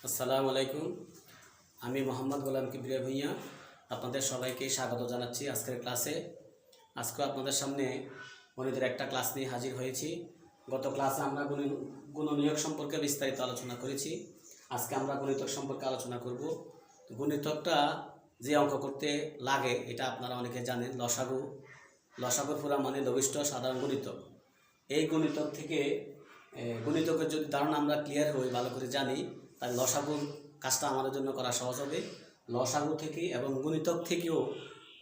আসসালামু আলাইকুম। আমি মোহাম্মদ গোলাম কিবরিয়া ভূঁইয়া আপনাদের সবাইকে স্বাগত জানাচ্ছি আজকের ক্লাসে। আজকে আপনাদের সামনে গণিতের একটা ক্লাস নিয়ে হাজির হয়েছি। গত ক্লাসে আমরা গুণনীয়ক সম্পর্কে বিস্তারিত আলোচনা করেছি। আজকে আমরা গণিতক সম্পর্কে আলোচনা করব। গণিতকটা যে অঙ্ক করতে লাগে এটা আপনারা অনেকে জানেন। লসাগুর পুরা মানে লঘিষ্ঠ সাধারণ গণিতক। এই গণিতক থেকে গণিতকের যদি ধারণা আমরা ক্লিয়ার হই, ভালো করে জানি, তাহলে লসাগুর কাজটা আমাদের জন্য করা সহজ হবে। লসাগু থেকে এবং গণিতক থেকেও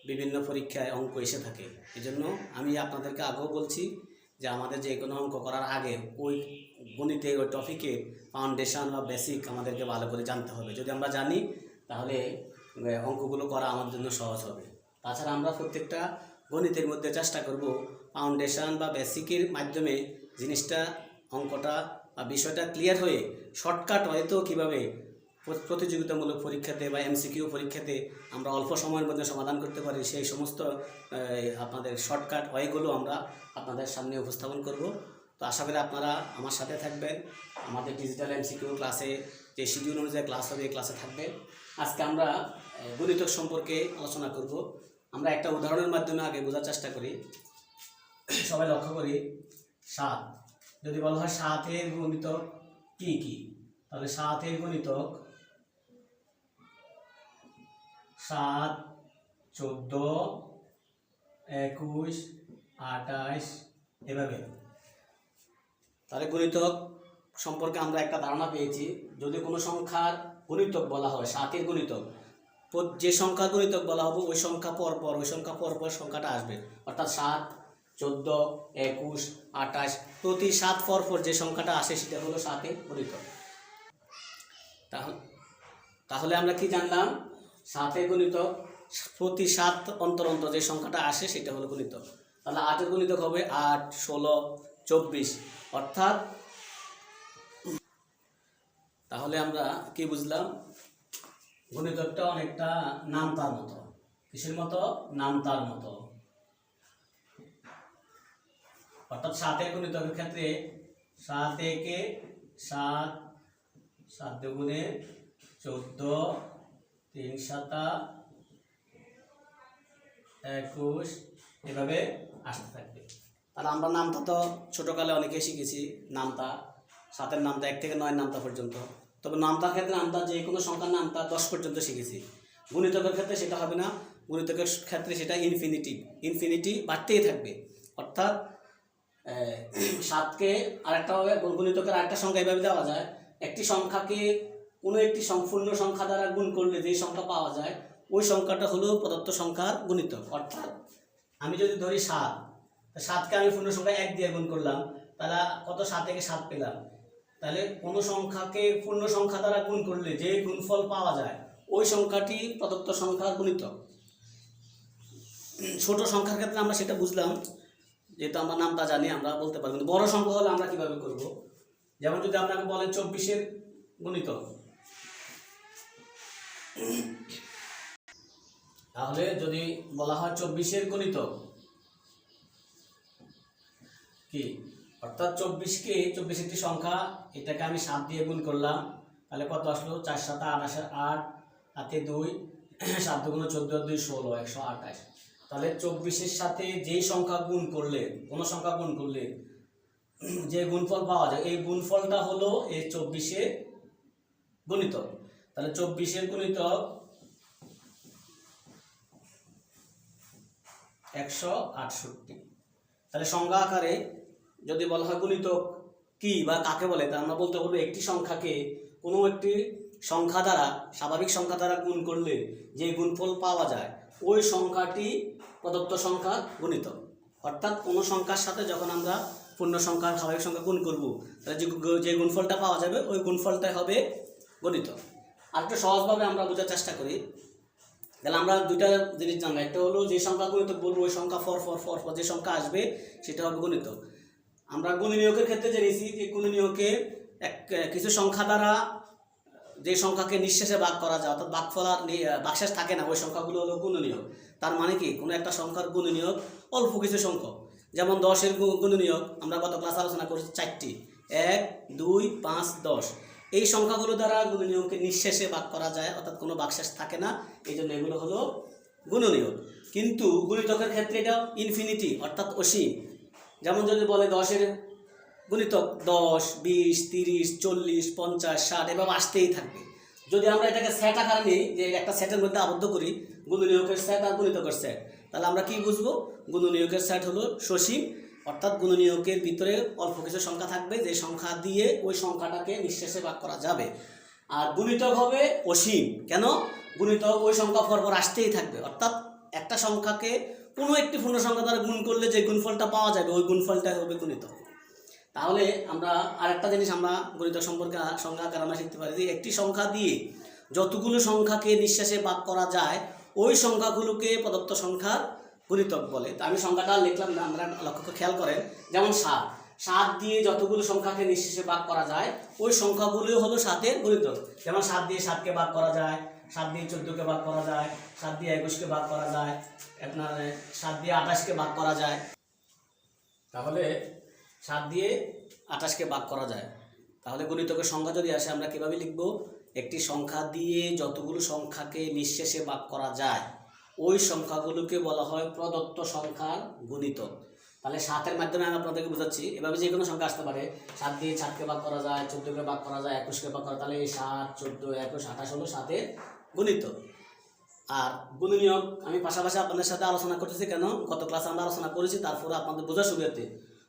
বিভিন্ন পরীক্ষায় অঙ্ক এসে থাকে। এজন্য আমি আপনাদেরকে আগেও বলছি যে আমাদের যে কোনো অঙ্ক করার আগে ওই গণিতের ওই টপিকের ফাউন্ডেশন বা বেসিক আমাদেরকে ভালো করে জানতে হবে। যদি আমরা জানি তাহলে অঙ্কগুলো করা আমাদের জন্য সহজ হবে। তাছাড়া আমরা প্রত্যেকটা গণিতের মধ্যে চেষ্টা করব ফাউন্ডেশন বা বেসিকের মাধ্যমে জিনিসটা অঙ্কটা বা বিষয়টা ক্লিয়ার হয়ে শর্টকাট হয়তো কীভাবে প্রতিযোগিতামূলক পরীক্ষাতে বা এমসিকিউ পরীক্ষাতে আমরা অল্প সময়ের মধ্যে সমাধান করতে পারি, সেই সমস্ত আপনাদের শর্টকাট ওয়েগুলো আমরা আপনাদের সামনে উপস্থাপন করব। তো আশা করি আপনারা আমার সাথে থাকবেন। আমাদের ডিজিটাল এমসিকিউ ক্লাসে যে শিডিউল অনুযায়ী ক্লাস হবে এই ক্লাসে থাকবেন। আজকে আমরা গণিতক সম্পর্কে আলোচনা করব। আমরা একটা উদাহরণের মাধ্যমে আগে বোঝার চেষ্টা করি। সবাই লক্ষ্য করি 7। যদি বলা হয় 7-এর গণিতক কি কি, তাহলে 7-এর গণিতক 7, 14, 21, 28 এভাবে। তাহলে গণিতক সম্পর্কে আমরা একটা ধারণা পেয়েছি। যদি কোনো সংখ্যার গণিতক বলা হয় 7-এর গণিতক, যে সংখ্যার গণিতক বলা হবে ওই সংখ্যা পরপর সংখ্যাটা আসবে। অর্থাৎ 7, 14, 21, 28 প্রতি 7 পরপর যে সংখ্যাটা আসে সেটা হলো 7-এর গণিতক। তাহলে আমরা কি জানলাম? 7-এর গণিতক প্রতি 7 অন্তর যে সংখ্যাটা আসে সেটা হলো গণিতক। তাহলে 8-এর গণিতক হবে 8, 16, 24 অর্থাৎ। তাহলে আমরা কি বুঝলাম? গণিতকটা অনেকটা নামতার মতো। কিসের মতো? নামতার মতো। অর্থাৎ 7-এর গণিতকের ক্ষেত্রে 7 একে 7, 7 দুগুণে 14, 3 7 21 এভাবে আসতে থাকবে। তাহলে আমরা নামতা তো ছোটোকালে অনেকে শিখেছি। নামতা 7-এর নামতা 1 থেকে 9 নামতা পর্যন্ত। তবে নামতার ক্ষেত্রে আমরা যে কোনো সংখ্যার নামতা 10 পর্যন্ত শিখেছি। গণিতকের ক্ষেত্রে সেটা হবে না। গণিতকের ক্ষেত্রে সেটা ইনফিনিটি বাড়তেই থাকবে। অর্থাৎ 7কে আরেকটাভাবে গণিতকের আরেকটা সংখ্যা এভাবে দেওয়া যায়। একটি সংখ্যাকে কোনো একটি পূর্ণ সংখ্যা দ্বারা গুণ করলে যে সংখ্যা পাওয়া যায় ওই সংখ্যাটা হলো প্রদত্ত সংখ্যার গণিতক। অর্থাৎ আমি যদি ধরি 7, 7কে আমি পূর্ণ সংখ্যা 1 দিয়ে গুণ করলাম, তাহলে কত? 7 থেকে 7 পেলাম। তাহলে কোনো সংখ্যাকে পূর্ণ সংখ্যা দ্বারা গুণ করলে যে গুণফল পাওয়া যায় ওই সংখ্যাটি প্রদত্ত সংখ্যার গণিতক। ছোট সংখ্যার ক্ষেত্রে আমরা সেটা বুঝলাম, যেহেতু আমরা নামটা জানি আমরা বলতে পারি। কিন্তু বড় সংখ্যা হলে আমরা কিভাবে করব? যেমন যদি আপনাকে বলেন 24-এর গণিতক, তাহলে যদি বলা হয় 24-এর গণিতক কি, অর্থাৎ 24 একটি সংখ্যা, এটাকে আমি 7 দিয়ে গুণ করলাম, তাহলে কত আসলো? 4 7 8 8 হাতে 2, 7 দুগুণে 14, 2 16, 128। তাহলে 24-এর সাথে যেই সংখ্যা গুণ করলে, কোনো সংখ্যা গুণ করলে যে গুণফল পাওয়া যায় এই গুণফলটা হলো এই 24-এর গণিতক। তাহলে 24-এর গণিতক 168। তাহলে সংখ্যা আকারে যদি বলা হয় গণিতক কি বা কাকে বলে, তা আমরা বলতে পারবো একটি সংখ্যাকে কোনো একটি সংখ্যা দ্বারা, স্বাভাবিক সংখ্যা দ্বারা গুণ করলে যে গুণফল পাওয়া যায় ওই সংখ্যাটি প্রদত্ত সংখ্যার গণিতক। অর্থাৎ কোনো সংখ্যার সাথে যখন আমরা পূর্ণ সংখ্যার স্বাভাবিক সংখ্যা গুণ করব, তাহলে যে গুণফলটা পাওয়া যাবে ওই গুণফলটাই হবে গণিতক। আর একটু সহজভাবে আমরা বোঝার চেষ্টা করি। তাহলে আমরা দুইটা জিনিস জানলাম। একটা হলো যে সংখ্যা গণিতক বলবো ওই সংখ্যা পর যে সংখ্যা আসবে সেটা হবে গণিতক। আমরা গুণনীয়কের ক্ষেত্রে জেনেছি যে গুণনীয়কে কিছু সংখ্যা দ্বারা যে সংখ্যাকে নিঃশেষে ভাগ করা যায়, অর্থাৎ ভাগফল আর ভাগশেষ থাকে না, ওই সংখ্যাগুলো হলো গুণনীয়ক। তার মানে কি, কোনো একটা সংখ্যার গুণনীয়ক অল্প কিছু সংখ্যক। যেমন 10-এর গুণনীয়ক আমরা গত ক্লাসে আলোচনা করেছি 4টি, 1 2 5 10। এই সংখ্যাগুলো দ্বারা গুণনীয়ককে নিঃশেষে ভাগ করা যায়, অর্থাৎ কোনো ভাগশেষ থাকে না, এই জন্য এগুলো হলো গুণনীয়ক। কিন্তু গুণিতকের ক্ষেত্রে এটা ইনফিনিটি, অর্থাৎ অসীম। যেমন যদি বলে 10-এর গুণিতক 10, 20, 30, 40, 50, 60 এভাবে আসতেই থাকবে। যদি আমরা এটাকে সেট আকারে নিই, যে একটা সেটের মধ্যে আবদ্ধ করি, গুণনীয়কের সেট আর গুণিতকের সেট, তাহলে আমরা কি বুঝবো? গুণনীয়কের সেট হলো সসীম, অর্থাৎ গুণনীয়কের ভিতরে অল্প কিছু সংখ্যা থাকবে, যে সংখ্যা দিয়ে ওই সংখ্যাটাকে নিঃশেষে ভাগ করা যাবে। আর গুণিতক হবে অসীম। কেন? গুণিতক ওই সংখ্যা পরপর আসতেই থাকবে, অর্থাৎ একটা সংখ্যাকে কোনো একটি পূর্ণ সংখ্যা দ্বারা গুণ করলে যে গুণফলটা পাওয়া যাবে ওই গুণফলটাই হবে গুণিতক। তাহলে আমরা আরেকটা জিনিস আমরা গণিত সম্পর্কে সংখ্যা আকারে আমরা শিখতে পারি যে একটি সংখ্যা দিয়ে যতগুলো সংখ্যাকে নিঃশেষে ভাগ করা যায় ওই সংখ্যাগুলোকে প্রদত্ত সংখ্যার গুণিতক বলে। তো আমি সংখ্যাটা লিখলাম না, আমরা লক্ষ্য করে খেয়াল করেন। যেমন 7 দিয়ে যতগুলো সংখ্যাকে নিঃশেষে ভাগ করা যায় ওই সংখ্যাগুলো হলো 7-এর গুণিতক। যেমন 7 দিয়ে 7কে ভাগ করা যায়, 7 দিয়ে 14কে ভাগ করা যায়, 7 দিয়ে 21কে ভাগ করা যায়, আপনার 7 দিয়ে 28কে ভাগ করা যায়। তাহলে 7 দিয়ে 28কে ভাগ করা যায়। তাহলে গুণিতকের সংখ্যা যদি আসে আমরা কীভাবে লিখব? একটি সংখ্যা দিয়ে যতগুলো সংখ্যাকে নিঃশেষে ভাগ করা যায় ওই সংখ্যাগুলোকে বলা হয় প্রদত্ত সংখ্যার গুণিতক। তাহলে 7-এর মাধ্যমে আমি আপনাদেরকে বোঝাচ্ছি, এভাবে যে কোনো সংখ্যা আসতে পারে। 7 দিয়ে 7কে ভাগ করা যায়, 14কে ভাগ করা যায়, 21কে ভাগ করা, তাহলে এই 7, 14, 21, 28 হলো 7-এর গুণিতক। আর গুণনীয়ক আমি পাশাপাশি আপনাদের সাথে আলোচনা করতেছি কেন? গত ক্লাসে আমরা আলোচনা করেছি, তারপরে আপনাদের বোঝার সুবিধার্থে।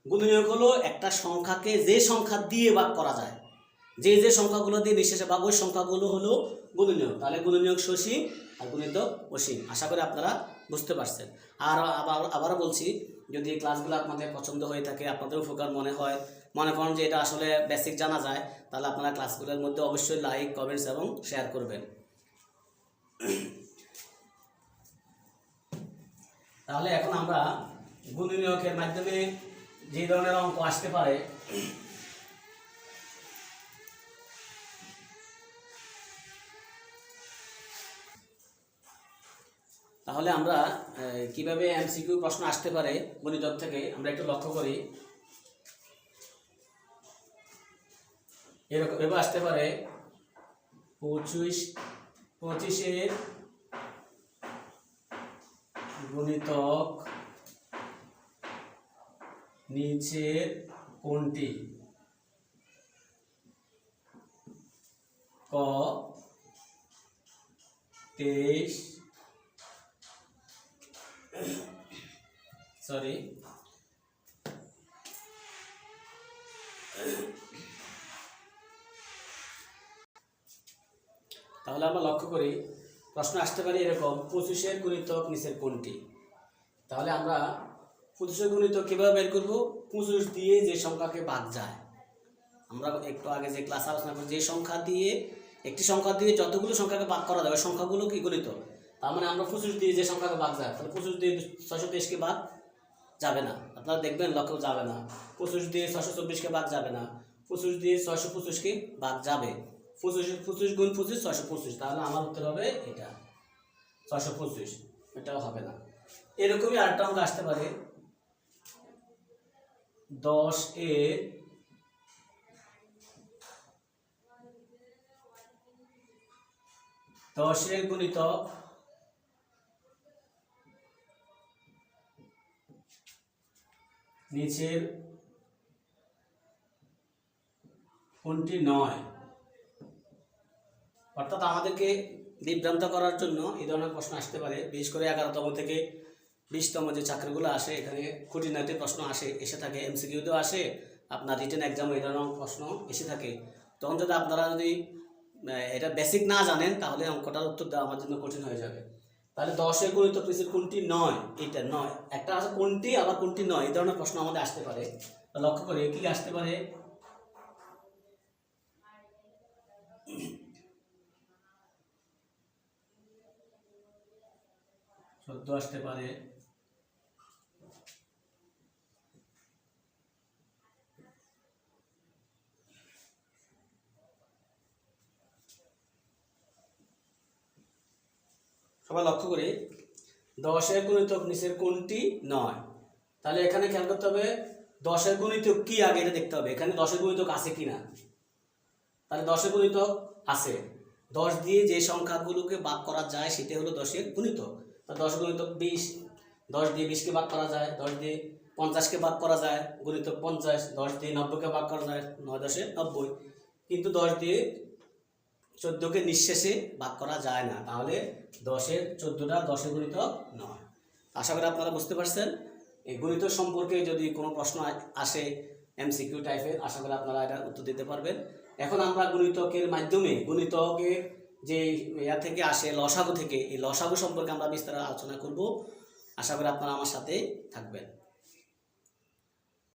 গুণনীয়ক হলো একটা সংখ্যাকে যে সংখ্যা দিয়ে ভাগ করা যায়, যে সংখ্যাগুলো দিয়ে নিঃশেষে ভাগ, ওই সংখ্যাগুলো হলো গুণনীয়ক। তাহলে গুণনীয়ক সসীম আর গুণিতক অসীম। আশা করি আপনারা বুঝতে পারছেন। আর আবারও বলছি, যদি এই ক্লাসগুলো আপনাদের পছন্দ হয়ে থাকে, আপনাদের উপকার মনে করেন যে এটা আসলে বেসিক জানা যায়, তাহলে আপনারা ক্লাসগুলোর মধ্যে অবশ্যই লাইক, কমেন্টস এবং শেয়ার করবেন। তাহলে এখন আমরা গুণনীয়কের মাধ্যমে যে ধরনের অঙ্ক আসতে পারে তাহলে আমরা কিভাবে এমসিকিউ প্রশ্ন আসতে পারে গুণিতক থেকে আমরা একটু লক্ষ্য করি। এরকম এভাবে আসতে পারে 25-এর গুণিতক নিচের কোনটি? ক 23 তাহলে আমরা লক্ষ্য করি প্রশ্ন আসতে পারে এরকম 25-এর গুণিতক নিচের কোনটি? তাহলে আমরা 25-এর গুণিতক কীভাবে বের করব? 25 দিয়ে যে সংখ্যাকে ভাগ যায়, আমরা একটু আগে যে ক্লাস আলোচনা করি, যে সংখ্যা দিয়ে একটি সংখ্যা দিয়ে যতগুলো সংখ্যাকে ভাগ করা যায় ওই সংখ্যাগুলো কি গুণিতক। তার মানে আমরা 25 দিয়ে যে সংখ্যাকে ভাগ যায়, তাহলে 25 দিয়ে 623কে ভাগ যাবে না, আপনারা দেখবেন লক্ষ্য যাবে না। 25 দিয়ে 624কে ভাগ যাবে না, 25 দিয়ে 625কে ভাগ যাবে। 25 গুণ 25 625, তাহলে আমার উত্তর হবে এটা 625, এটাও হবে না। এরকমই আরেকটা অঙ্ক আসতে পারে 10-এর গুণিতক নিচের কোনটি নয়? অর্থাৎ আমাদেরকে বিভ্রান্ত করার জন্য এই ধরনের প্রশ্ন আসতে পারে। বিশেষ করে 11তম থেকে 20তম যে চাকরিগুলো আসে, এখানে খুঁটিনাটি প্রশ্ন এসে থাকে, এমসিকিউতেও আসে, আপনার রিটেন এক্সামে এই ধরনের প্রশ্ন এসে থাকে। তখন যদি আপনারা এটা বেসিক না জানেন তাহলে অঙ্কটার উত্তর দেওয়া আমার জন্য কঠিন হয়ে যাবে। তাহলে 10-এর গুণিতক নিচের কোনটি নয়, এইটা নয়। একটা আছে কোনটি, আবার কোনটি নয়, এই ধরনের প্রশ্ন আমাদের আসতে পারে। লক্ষ্য করে কি আসতে পারে? 14 আসতে পারে, সবাই লক্ষ্য করি 10-এর গুণিতক নিচের কোনটি নয়। তাহলে এখানে খেয়াল করতে হবে 10-এর গুণিতক কি, আগে এটা দেখতে হবে এখানে 10-এর গুণিতক আছে কিনা। তাহলে 10 গুণিতক আছে, 10 দিয়ে যে সংখ্যাগুলোকে ভাগ করা যায় সেটা হলো 10 গুণিতক। তা 10 গুণিতক 20, 10 দিয়ে 20কে ভাগ করা যায়, 10 দিয়ে 50কে ভাগ করা যায়, গুণিতক 50, 10 দিয়ে 90কে ভাগ করা যায়, 9 10 90, কিন্তু 10 দিয়ে 14কে নিঃশেষে ভাগ করা যায় না, তাহলে 14টা 10 গুণিতক নয়। আশা করি আপনারা বুঝতে পারছেন। এই গণিত সম্পর্কে যদি কোনো প্রশ্ন আসে এমসিকিউ টাইপের, আশা করি আপনারা এটার উত্তর দিতে পারবেন। এখন আমরা গণিতকের মাধ্যমে গণিতকের যে ইয়া থেকে আসে লসাগু থেকে, এই লসাগু সম্পর্কে আমরা বিস্তারিত আলোচনা করব। আশা করি আপনারা আমার সাথে থাকবেন।